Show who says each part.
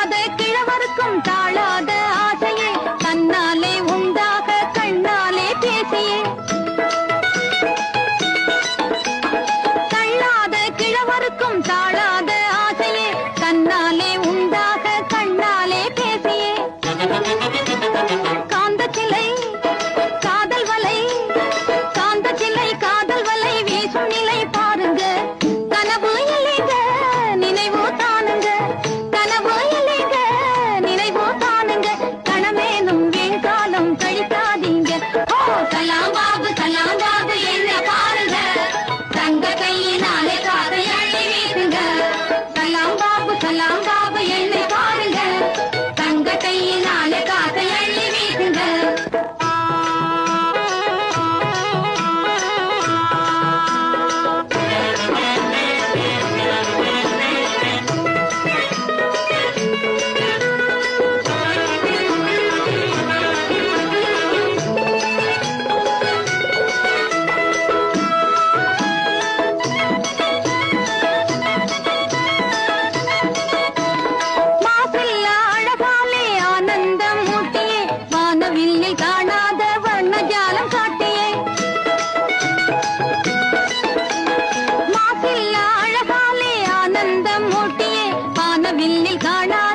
Speaker 1: கிழவருக்கும் தாழாத ஆசையே தன்னாலே உண்டாக கண்ணாலே பேசியே தள்ளாத கிழவருக்கும் தாழாத ஆசையே தன்னாலே உண்டாக கண்ணாலே பேசியே காந்த சிலை காதல் வலை காந்த சிலை காதல் வலை வீசும் நிலை பாருங்க கனவு இல்லைங்க நினைவோ தானுங்க கனவு இல்லைங்க நினைவோ தானுங்க கணமேனும் வேண்காலம் கழிக்காதீங்க ஓ சலாம் பாபு என்ன பாருங்க தங்க கையினாலே காதை அள்ளி வீசுங்க சலாம் பாபு என்னை பாருங்க தங்க கையினாலே காதை அள்ளி வீசுங்க மாசில்லா அழகாலே ஆனந்தம் ஊட்டியே வானவில்லில் காணாத வண்ணஜாலம் காட்டியே மாசில்லா அழகாலே ஆனந்தம் ஊட்டியே வானவில்லில் காணாத